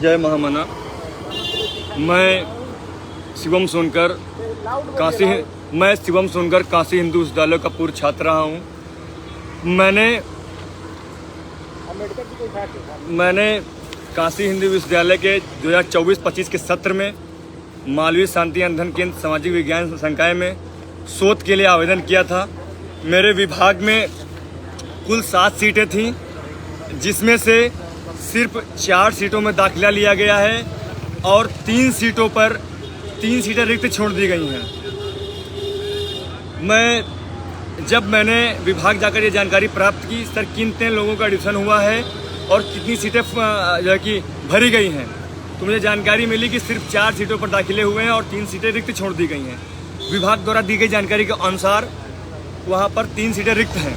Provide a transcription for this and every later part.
जय महामना। मैं शिवम सोनकर काशी हिंदू विश्वविद्यालय का पूर्व छात्र रहा हूँ। मैंने काशी हिंदू विश्वविद्यालय के 2024-25 के सत्र में मालवीय शांति अध्ययन केंद्र सामाजिक विज्ञान संकाय में शोध के लिए आवेदन किया था। मेरे विभाग में कुल 7 सीटें थीं, जिसमें से सिर्फ 4 सीटों में दाखिला लिया गया है और 3 सीटें रिक्त छोड़ दी गई हैं। मैंने विभाग जाकर ये जानकारी प्राप्त की सर किन लोगों का एडमिशन हुआ है और कितनी सीटें जो है कि भरी गई हैं, तो मुझे जानकारी मिली कि सिर्फ 4 सीटों पर दाखिले हुए हैं और 3 सीटें रिक्त छोड़ दी गई हैं। विभाग द्वारा दी गई जानकारी के अनुसार वहाँ पर 3 सीटें रिक्त हैं।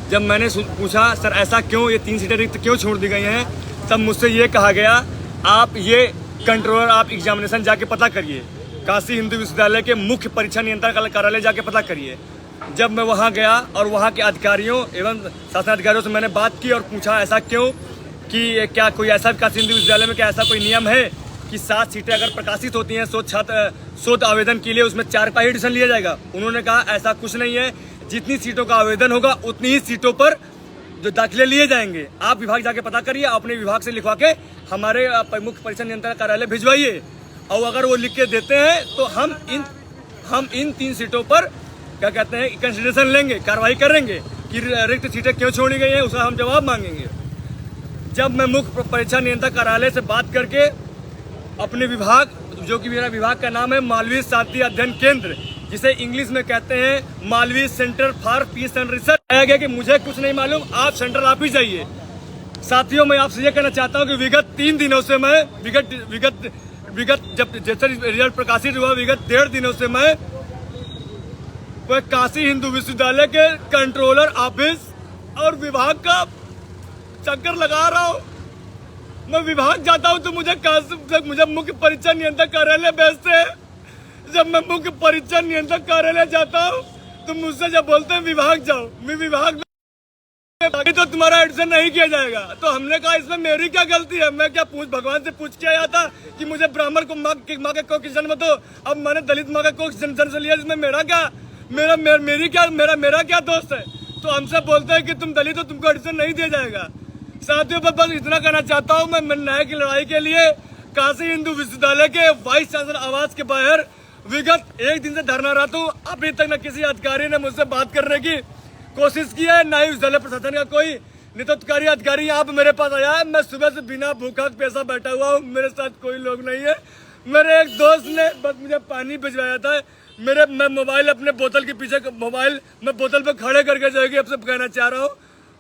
जब मैंने पूछा सर ऐसा क्यों, ये 3 सीटें रिक्त क्यों छोड़ दी गई हैं, तब मुझसे ये कहा गया आप ये कंट्रोलर आप एग्जामिनेशन जाके पता करिए, काशी हिंदू विश्वविद्यालय के मुख्य परीक्षा नियंत्रण कार्यालय जाके पता करिए। जब मैं वहाँ गया और वहाँ के अधिकारियों एवं शासन अधिकारियों से मैंने बात की और पूछा ऐसा क्यों, कि क्या कोई ऐसा काशी हिंदू विश्वविद्यालय में क्या ऐसा कोई नियम है कि 7 सीटें अगर प्रकाशित होती हैं शोध आवेदन के लिए उसमें 4 का ही एडिशन लिया जाएगा। उन्होंने कहा ऐसा कुछ नहीं है, जितनी सीटों का आवेदन होगा उतनी ही सीटों पर जो दाखिले लिए जाएंगे। आप विभाग जाके पता करिए, अपने विभाग से लिखवा के हमारे मुख्य परीक्षा नियंत्रण कार्यालय भिजवाइए, और अगर वो लिख के देते हैं तो हम इन 3 सीटों पर क्या कहते हैं कंसिडरेशन लेंगे, कार्रवाई करेंगे कि रिक्त सीटें क्यों छोड़ी गई हैं, उसका हम जवाब मांगेंगे। जब मैं मुख्य परीक्षा नियंत्रण कार्यालय से बात करके अपने विभाग, जो कि मेरा विभाग का नाम है मालवीय शांति अध्ययन केंद्र, जिसे इंग्लिश में कहते हैं Malviya centre for piece and research, आया गया कि मुझे कुछ नहीं मालूम, आप सेंटर आप ही जाइए। साथियों, मैं आपसे ये कहना चाहता हूँ कि विगत 3 दिनों से मैं जब जैसे रिजल्ट प्रकाशित हुआ, विगत 1.5 दिनों से मैं काशी हिंदू विश्वविद्यालय के कंट्रोलर ऑफिस और विभाग का चक्कर लगा रहा हूँ। मैं विभाग जाता हूँ तो मुझे मुख्य परीक्षा नियंत्रक कार्यालय भेजते हैं। जब मैं मुख्य परीक्षा नियंत्रक कार्यालय जाता हूँ तो मुझसे जब बोलते हैं विभाग जाओ, मैं विभाग में तो तुम्हारा एडमिशन नहीं किया जाएगा। तो हमने कहा इसमें मेरी क्या गलती है, मैं क्या भगवान से पूछ के आया था कि मुझे ब्राह्मण को माँ के कोएफिशिएंट में दो, अब मैंने दलित माँ का कोएफिशिएंट से लिया, इसमें मेरा क्या दोस्त है। तो हमसे बोलते हैं कि तुम दलित हो, तुमको एडमिशन नहीं दिया जाएगा। साथियों, बस इतना कहना चाहता हूँ, मैं न्याय की लड़ाई के लिए काशी हिंदू विश्वविद्यालय के वाइस चांसलर आवास के बाहर विगत 1 दिन से धरना रहता हूँ। अभी तक न किसी अधिकारी ने मुझसे बात करने की कोशिश की है, न ही विश्वविद्यालय प्रशासन का कोई नेतृत्वकारी अधिकारी यहाँ पे मेरे पास आया है। मैं सुबह से बिना भूखा पैसा बैठा हुआ हूँ, मेरे साथ कोई लोग नहीं है। मेरे एक दोस्त ने बस मुझे पानी भिजवाया था। मैं मोबाइल अपने बोतल के पीछे मैं बोतल पे खड़े करके जाएगी अब से कहना चाह रहा हूँ,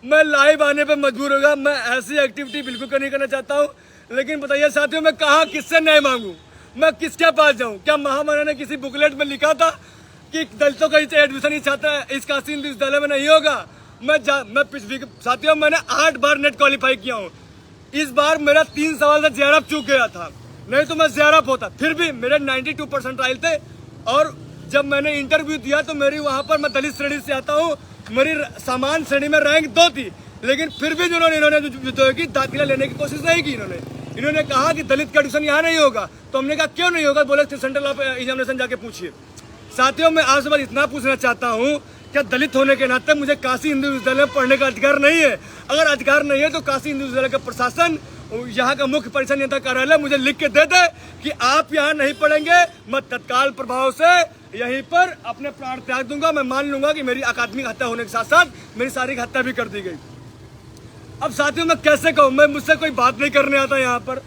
मैं लाइव आने पे मजबूर होगा। मैं ऐसी एक्टिविटी बिल्कुल नहीं करना चाहता हूँ। लेकिन बताइए साथियों, मैं कहाँ किससे न्याय मांगू, मैं किसके पास जाऊँ? क्या महामना ने किसी बुकलेट में लिखा था कि दलितों का एडमिशन इस काशी हिंदू विश्वविद्यालय में नहीं होगा? साथियों, मैंने 8 बार नेट क्वालिफाई किया हूँ। इस बार मेरा 3 सवाल से जेआरएफ चूक गया था, नहीं तो मैं जेआरएफ होता। फिर भी मेरे 92% आए थे। और जब मैंने इंटरव्यू दिया तो मेरी वहाँ पर, मैं दलित श्रेणी से आता हूँ, मेरी सामान्य श्रेणी में रैंक 2 थी, लेकिन फिर भी इन्होंने दाखिला लेने की कोशिश नहीं की। इन्होंने कहा कि दलित का एडमिशन यहाँ नहीं होगा। तो हमने कहा क्यों नहीं होगा? बोले सेंट्रल ऑफ एग्जामिनेशन जाके पूछिए। साथियों, मैं आपसे बस इतना पूछना चाहता हूँ, क्या दलित होने के नाते मुझे काशी हिंदू विश्वविद्यालय में पढ़ने का अधिकार नहीं है? अगर अधिकार नहीं है तो काशी हिंदू विश्वविद्यालय का प्रशासन, यहाँ का मुख्य परीक्षा नियंत्रण कार्यालय मुझे लिख के दे दे कि आप यहाँ नहीं पढ़ेंगे, मैं तत्काल प्रभाव से यहीं पर अपने प्राण त्याग दूंगा। मैं मान लूंगा कि मेरी अकादमिक हत्या होने के साथ साथ मेरी शारीरिक हत्या भी कर दी गई। अब साथियों, मैं कैसे कहूँ, मुझसे कोई बात नहीं करने आता, यहाँ पर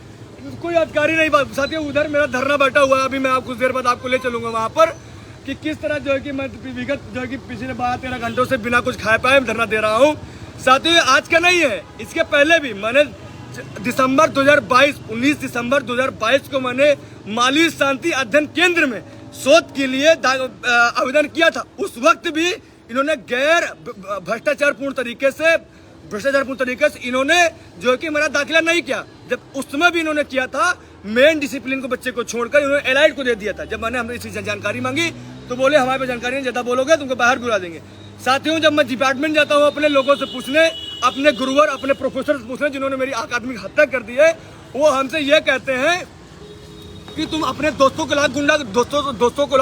कोई अधिकारी नहीं बात। साथियों, उधर मेरा धरना बैठा हुआ है, अभी मैं कुछ देर बाद आपको ले चलूंगा वहाँ पर कि किस तरह जो है कि मैं विगत जो है कि पिछले 12-13 घंटों से बिना कुछ खाए पाए धरना दे रहा हूँ। साथियों, आज का नहीं है, इसके पहले भी मैंने 19 दिसंबर 2022 को मैंने मालवीय शांति अध्ययन केंद्र में शोध के लिए आवेदन किया था। उस वक्त भी इन्होंने भ्रष्टाचारपूर्ण तरीके से इन्होंने जो है कि मेरा दाखिला नहीं किया। जब उस समय भी इन्होंने किया था, मेन डिसिप्लिन को बच्चे को छोड़कर इन्होंने एलाइड को दे दिया था। जब मैंने हमने इसी जानकारी मांगी तो बोले हमारे पास जानकारी नहीं, ज़्यादा बोलोगे तुमको बाहर बुला देंगे। साथियों, जब मैं डिपार्टमेंट जाता हूँ अपने लोगों से पूछने, अपने गुरुवर, अपने प्रोफेसर से पूछने जिन्होंने मेरी अकादमिक हत्या कर दी है, वो हमसे ये कहते हैं कि तुम अपने दोस्तों को ला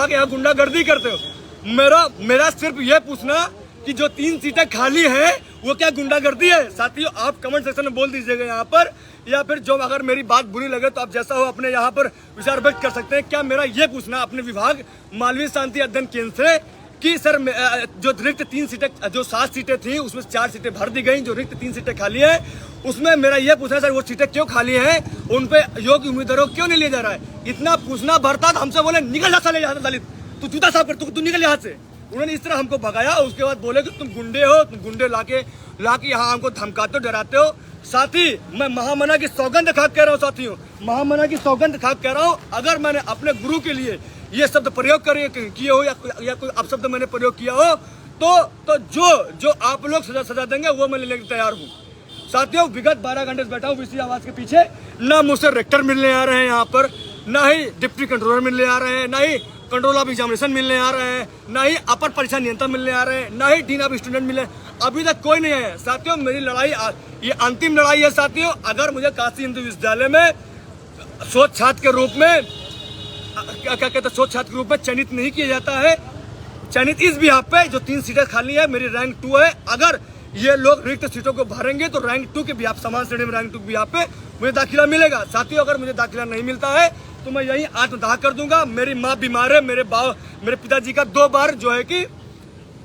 के यहाँ गुंडागर्दी करते हो। मेरा सिर्फ ये पूछना कि जो 3 सीटें खाली हैं वो क्या गुंडागर्दी है? साथियों, आप कमेंट सेक्शन में बोल दीजिएगा यहाँ पर, या फिर जो अगर मेरी बात बुरी लगे तो आप जैसा हो अपने यहाँ पर विचार व्यक्त कर सकते हैं। क्या मेरा ये पूछना अपने विभाग मालवीय शांति अध्ययन केंद्र से कि सर जो रिक्त 3 सीटें, जो 7 सीटें थी उसमें 4 सीटें भर दी गई, जो रिक्त 3 सीटें खाली है उसमें मेरा ये पूछना है सर वो सीटें क्यों खाली हैं, उन पे योग्य उम्मीदवारों क्यों नहीं लिया जा रहा है? इतना पूछना भरता तो हमसे बोले निकल जा साले यहाँ से दलित, तू जूता साफ कर, तू निकल यहाँ से। उन्होंने इस तरह हमको भगाया। उसके बाद बोले कि तुम गुंडे हो, तुम गुंडे लाके यहाँ हमको धमकाते हो, डराते हो। साथी, मैं महामना की सौगंध खा कह रहा हूँ साथियों, महामना की सौगंध खा कह रहा हूँ, अगर मैंने अपने गुरु के लिए ये शब्द प्रयोग किए हो या कोई अपशब्द मैंने प्रयोग किया हो तो जो आप लोग सजा देंगे वो मैं लेने के तैयार हूँ। साथियों, विगत 12 घंटे से बैठा हूँ विसी आवाज के पीछे, ना मुझसे रेक्टर मिलने आ रहे हैं यहाँ पर, ना ही डिप्टी कंट्रोलर मिलने आ रहे हैं, ना ही कंट्रोल ऑफ एग्जामिनेशन मिलने आ रहे हैं, ना ही अपर परीक्षा नियंत्रक मिलने आ रहे हैं, ना ही डीन ऑफ स्टूडेंट मिले, अभी तक कोई नहीं है। साथियों, मेरी लड़ाई ये अंतिम लड़ाई है साथियों। अगर मुझे काशी हिंदू विश्वविद्यालय में शोध छात्र के रूप में क्या कहते हैं, शोध छात्र के रूप में चयनित नहीं किया जाता है, चयनित इस बिहाफ पे जो 3 सीटें खाली है, मेरी रैंक 2 है, अगर ये लोग रिक्त सीटों को भरेंगे तो रैंक 2 के बिहाफ, समान श्रेणी में रैंक 2 के बिहाफ पे मुझे दाखिला मिलेगा। साथियों, अगर मुझे दाखिला नहीं मिलता है तो मैं यही आत्मदाह कर दूंगा। मेरी माँ बीमार है, मेरे पिताजी का 2 बार जो है कि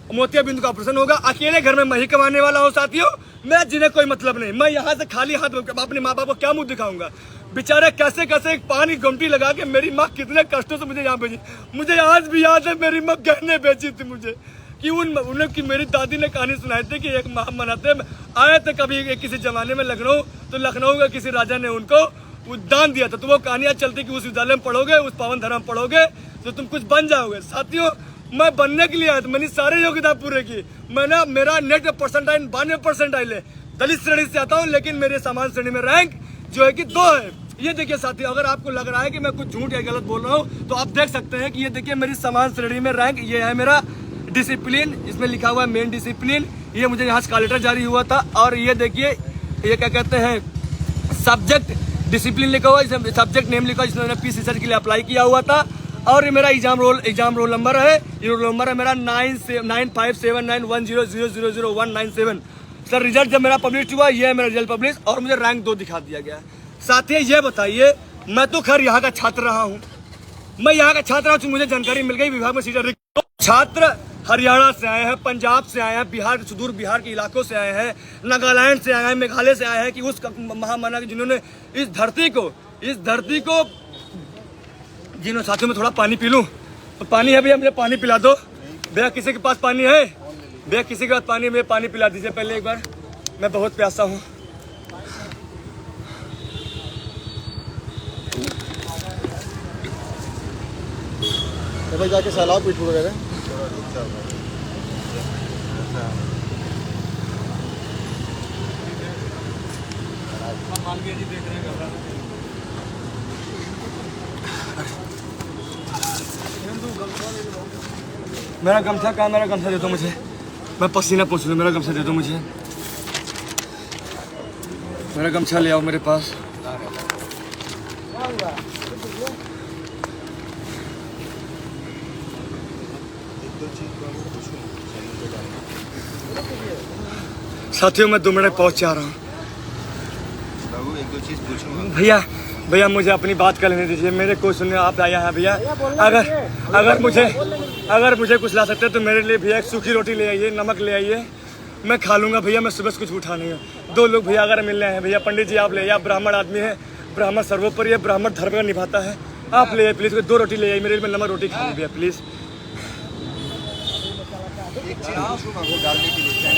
मोतियाबिंद का ऑपरेशन होगा। अकेले घर में मैं ही कमाने वाला हूँ साथियों, मैं जिन्हें कोई मतलब नहीं। मैं यहाँ से खाली हाथ अपने माँ बाप को क्या मुंह दिखाऊंगा? बेचारे कैसे कैसे एक पानी गुमटी लगा के मेरी माँ कितने कष्टों से मुझे यहाँ भेजी। मुझे आज भी याद है मेरी माँ गहने बेची थी मुझे, कि उन्हें कि मेरी दादी ने कहानी सुनाई थी कि एक माह मनाते आए थे कभी किसी जमाने में लखनऊ, तो लखनऊ के किसी राजा ने उनको दान दिया था। तो वो कहानियाँ चलती कि उस विद्यालय में पढ़ोगे, उस पावन धर्म पढ़ोगे तो तुम कुछ बन जाओगे। साथियों, मैं बनने के लिए आया था, मैंने सारे योग्यता पूरे की। मैंने मेरा नेट परसेंटाइल 92% है, दलित श्रेणी से आता हूँ, लेकिन मेरे समान श्रेणी में रैंक जो है कि 2 है। ये देखिए साथियों, अगर आपको लग रहा है कि मैं कुछ झूठ या गलत बोल रहा हूँ तो आप देख सकते हैं कि ये देखिए मेरी समान श्रेणी में रैंक, ये है मेरा डिसिप्लिन, इसमें लिखा हुआ है मेन डिसिप्लिन, ये मुझे यहाँ से कॉल लेटर जारी हुआ था। और ये देखिए ये क्या कहते हैं सब्जेक्ट डिसिप्लिन लिखा हुआ है, सब्जेक्ट नेम लिखा हुआ है, जिसमें मैंने पीस रिसर्च के लिए अप्लाई किया हुआ था। और ये मेरा एग्जाम रोल नंबर है, ये रोल नंबर है मेरा 957910000197। सर रिजल्ट जब मेरा पब्लिश हुआ, ये है मेरा रिजल्ट पब्लिश, और मुझे रैंक 2 दिखा दिया गया। साथियों, ये बताइए, मैं तो खैर यहाँ का छात्र रहा हूँ, मैं यहाँ का छात्र रहा हूँ, मुझे जानकारी मिल गई विभाग में सीटें रिक्त। छात्र हरियाणा से आए हैं, पंजाब से आए हैं, बिहार, सुदूर बिहार के इलाकों से आए हैं, नागालैंड से आए हैं, मेघालय से आए हैं, कि उस महामना जिन्होंने इस धरती को जिन्होंने साथियों में थोड़ा पानी पी लूँ, तो पानी है भैया, मुझे पानी पिला दो भैया, किसी के पास पानी है भैया, किसी के पास पानी, मुझे पानी पिला दीजिए पहले एक बार, मैं बहुत प्यासा हूँ। तो भाई जाके सैलाब पीठ वगैरह मेरा गमछा कहाँ, मेरा गमछा दे दो मुझे, मैं पसीना पोंछ लूँ, मेरा गमछा दे दो मुझे, मेरा गमछा ले आओ मेरे पास। साथियों, मैं 2 मिनट पहुँच जा रहा हूँ। भैया मुझे अपनी बात कर लेने दीजिए, मेरे को सुनने आप आया हैं भैया। अगर मुझे कुछ ला सकते हैं तो मेरे लिए भैया एक सूखी रोटी ले आइए, नमक ले आइए, मैं खा लूँगा भैया, मैं सुबह से कुछ उठा नहीं है। 2 लोग भैया अगर मिलने हैं भैया, पंडित जी आप ले आइए, आप ब्राह्मण आदमी हैं, ब्राह्मण सर्वोपरि है, ब्राह्मण धर्म का निभाता है, आप ले आइए प्लीज़, 2 रोटी ले आइए मेरे लिए, नमक रोटी खानी भैया प्लीज़।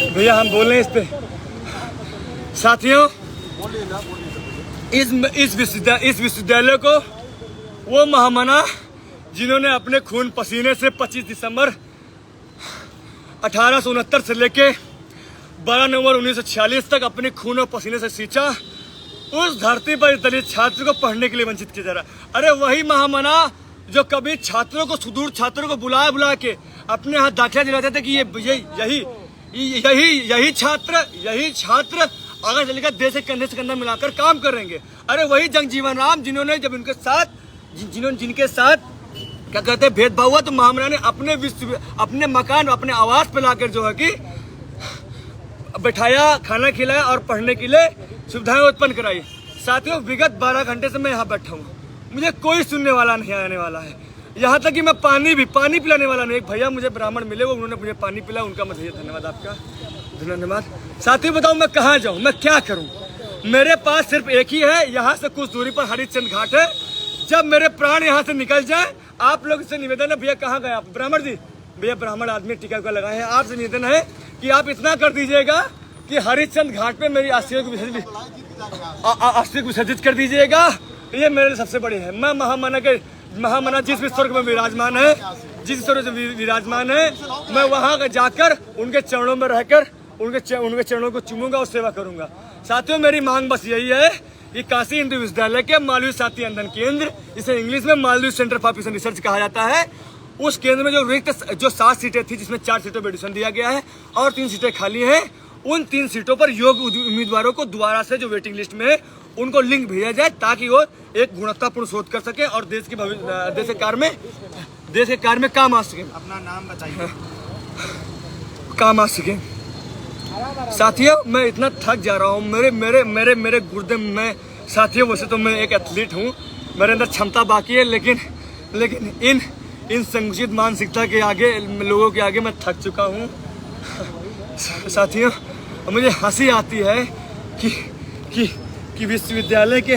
भैया हम बोल रहे हैं इस पे। साथियों, इस विश्वविद्यालय को वो महामना जिन्होंने अपने खून पसीने से 25 दिसंबर 1869 से लेके 12 नवंबर 1946 तक अपने खून और पसीने से सींचा, उस धरती पर दलित छात्र को पढ़ने के लिए वंचित किया जा रहा है। अरे वही महामना जो कभी छात्रों को, सुदूर छात्रों को बुला के अपने हाथ दाखिला दिलाते थे कि यही छात्र आगे चलकर देश के कंधे से कंधा मिलाकर काम करेंगे। अरे वही जगजीवन राम जिन्होंने जब उनके साथ जिनके साथ क्या कहते हैं भेदभाव हुआ, तो महामना ने अपने मकान अपने आवास पे लाकर जो है कि बैठाया, खाना खिलाया और पढ़ने के लिए सुविधाएं उत्पन्न कराई। साथियों, विगत 12 घंटे से मैं यहाँ बैठा हूँ, मुझे कोई सुनने वाला नहीं आने वाला है। यहाँ तक कि मैं पानी पिलाने वाला नहीं। एक भैया मुझे ब्राह्मण मिले, वो उन्होंने मुझे पानी पिला, उनका मैं धन्यवाद, आपका धन्यवाद। साथियों, बताओ मैं कहाँ जाऊँ, मैं क्या करूँ? मेरे पास सिर्फ एक ही है, यहाँ से कुछ दूरी पर हरिश्चंद्र घाट है। जब मेरे प्राण यहाँ से निकल जाए, आप लोग से निवेदन है, भैया कहाँ गए आप? ब्राह्मण जी, भैया ब्राह्मण आदमी टीका का लगाए हैं, आपसे निवेदन है कि आप इतना कर दीजिएगा कि हरिश्चंद्र घाट पे मेरी अस्थियों को विसर्जित कर दीजिएगा। ये मेरे लिए सबसे बड़ी है। मैं महामना जिस भी स्वर्ग में विराजमान है, मैं वहां जाकर उनके चरणों में रहकर उनके चरणों को चूमूंगा और सेवा करूंगा। साथियों, मेरी मांग बस यही है कि काशी हिंदू विश्वविद्यालय के मालवीय साथी अंधन केंद्र, जिसे इंग्लिश में Malviya centre for piece and research कहा जाता है, उस केंद्र में जो 7 सीटें थी, जिसमें 4 सीटों पर एडिशन दिया गया है और 3 सीटें खाली हैं, उन 3 सीटों पर योग्य उम्मीदवारों को दोबारा से जो वेटिंग लिस्ट में है उनको लिंक भेजा जाए, ताकि वो एक गुणवत्तापूर्ण शोध कर सके और देश के कार्य में काम आ सके। अपना नाम बताइए। काम आ सके। साथियों, मैं इतना थक जा रहा हूँ, मेरे गुर्दे में। साथियों, वैसे तो मैं एक एथलीट हूँ, मेरे अंदर क्षमता बाकी है, लेकिन इन संकुचित मानसिकता के आगे, लोगों के आगे मैं थक चुका हूँ। साथियों, मुझे हंसी आती है कि विश्वविद्यालय के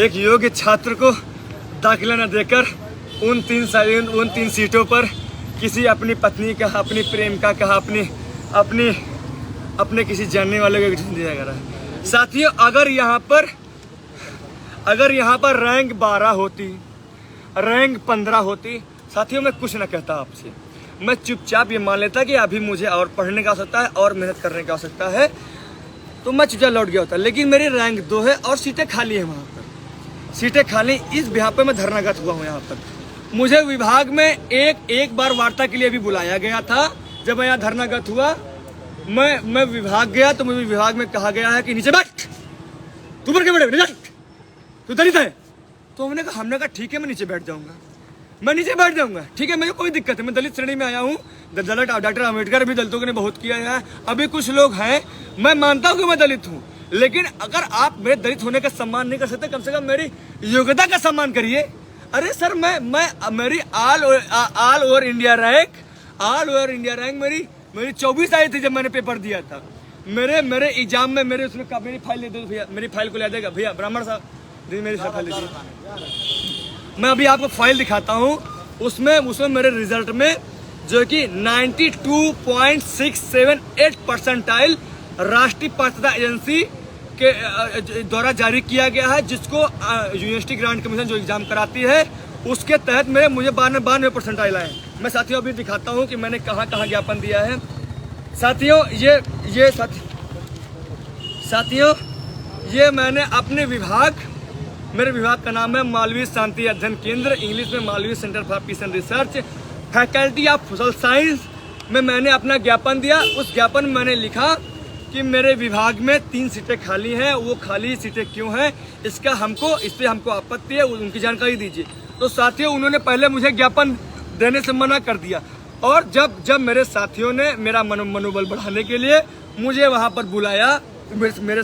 एक योग्य छात्र को दाखिला न देकर उन 3 सीटों पर किसी अपनी पत्नी का, अपनी प्रेमिका का, अपने किसी जानने वाले को एडमिशन दिया गया है। साथियों, अगर यहाँ पर रैंक 12 होती, रैंक 15 होती, साथियों मैं कुछ ना कहता आपसे, मैं चुपचाप ये मान लेता कि अभी मुझे और पढ़ने की आवश्यकता है और मेहनत करने की आवश्यकता है, तो मैं चुपचाप लौट गया होता। लेकिन मेरी रैंक 2 है और सीटें खाली हैं, वहाँ पर सीटें खाली, इस बिहार पर मैं धरनागत हुआ हूँ। यहाँ पर मुझे विभाग में एक बार वार्ता के लिए भी बुलाया गया था। जब मैं यहाँ धरनागत हुआ, मैं विभाग गया तो मुझे विभाग में कहा गया है कि नीचे बैठ, तू ऊपर क्यों बैठे, तू दलित है। तो हमने कहा ठीक है, मैं नीचे बैठ जाऊंगा, ठीक है, मुझे कोई दिक्कत है, मैं दलित श्रेणी में आया हूँ। डॉक्टर अम्बेडकर भी दलितों ने बहुत किया है, अभी कुछ लोग हैं, मैं मानता हूँ कि मैं दलित हूँ, लेकिन अगर आप मेरे दलित होने का सम्मान नहीं कर सकते, कम से कम मेरी योग्यता का सम्मान करिए। अरे सर, मेरी ऑल ओवर इंडिया रैंक मेरी 24 आई थी जब मैंने पेपर दिया था। मेरे एग्जाम में मेरी फाइल दे दो भैया, मेरी फाइल को ले देगा भैया, ब्राह्मण साहब मेरी फाइल दीजिए। मैं अभी आपको फाइल दिखाता हूँ, उसमें मेरे रिजल्ट में जो कि 92.678 परसेंटाइल राष्ट्रीय पात्रता एजेंसी के द्वारा जारी किया गया है, जिसको यूनिवर्सिटी ग्रांट कमीशन जो एग्जाम कराती है, उसके तहत मुझे 92 परसेंटाइल आए। मैं साथियों अभी दिखाता हूँ कि मैंने कहाँ ज्ञापन दिया है। साथियों, ये मैंने अपने मेरे विभाग का नाम है मालवीय शांति अध्ययन केंद्र, इंग्लिश में Malviya centre for piece and research, faculty of social science में मैंने अपना ज्ञापन दिया। उस ज्ञापन में मैंने लिखा कि मेरे विभाग में 3 सीटें खाली हैं, वो खाली सीटें क्यों हैं, इस पे हमको आपत्ति है, उनकी जानकारी दीजिए। तो साथियों, उन्होंने पहले मुझे ज्ञापन देने से मना कर दिया, और जब मेरे साथियों ने मेरा मनोबल बढ़ाने के लिए मुझे वहाँ पर बुलाया, मेरे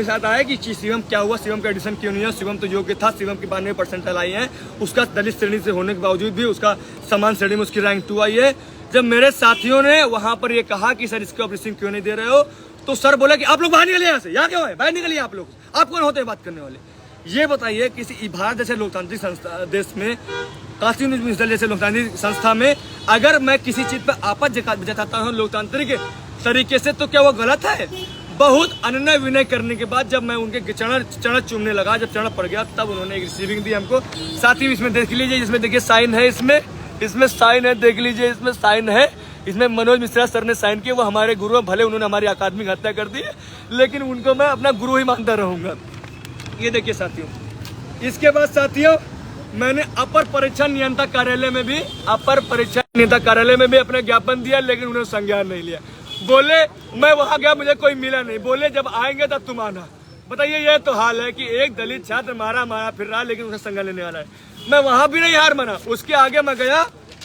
साथ आए कि शिवम क्या हुआ, शिवम का एडिशन क्यों नहीं है, शिवम तो योग्य था, शिवम की 92 परसेंटाइल आई है, उसका दलित श्रेणी से होने के बावजूद भी उसका समान श्रेणी में उसकी रैंक 2 आई है। जब मेरे साथियों ने वहां पर ये कहा कि सर इसको ऑपरेशन क्यों नहीं दे रहे हो, तो सर बोला कि आप लोग बाहर निकलिए यहाँ से, यहाँ क्यों है, बाहर निकलिए आप लोग, आप कौन होते हैं बात करने वाले। ये बताइए, किसी भारत जैसे लोकतांत्रिक संस्था देश में, काशी हिंदू विश्वविद्यालय जैसे लोकतांत्रिक संस्था में अगर मैं किसी चीज पर आपत्ति जताता हूँ लोकतांत्रिक तरीके से, तो क्या वो गलत है? बहुत अनन्य विनय करने के बाद जब मैं उनके चरण चूमने लगा, जब चरण पड़ गया, तब उन्होंने एक रिसीविंग दी हमको। साथ ही इसमें देख लीजिए, इसमें देखिए साइन है, इसमें साइन है, देख लीजिए इसमें साइन है, इसमें मनोज मिश्रा सर ने साइन किया। वो हमारे गुरु हैं, भले उन्होंने हमारी अकादमिक हत्या कर दी है, लेकिन उनको मैं अपना गुरु ही मानता रहूंगा। ये देखिए साथियों, इसके बाद साथियों मैंने अपर परीक्षा नियंत्रक कार्यालय में भी अपना ज्ञापन दिया, लेकिन उन्होंने संज्ञान नहीं लिया। बोले मैं वहां गया, मुझे कोई मिला नहीं, बोले जब आएंगे तब तुम आना। बताइए, ये तो हाल है कि एक दलित छात्र मारा फिर रहा, लेकिन उसे संज्ञान लेने वाला है। मैं वहां भी नहीं हार माना, उसके आगे मैं गया।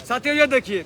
साथियों ये देखिए,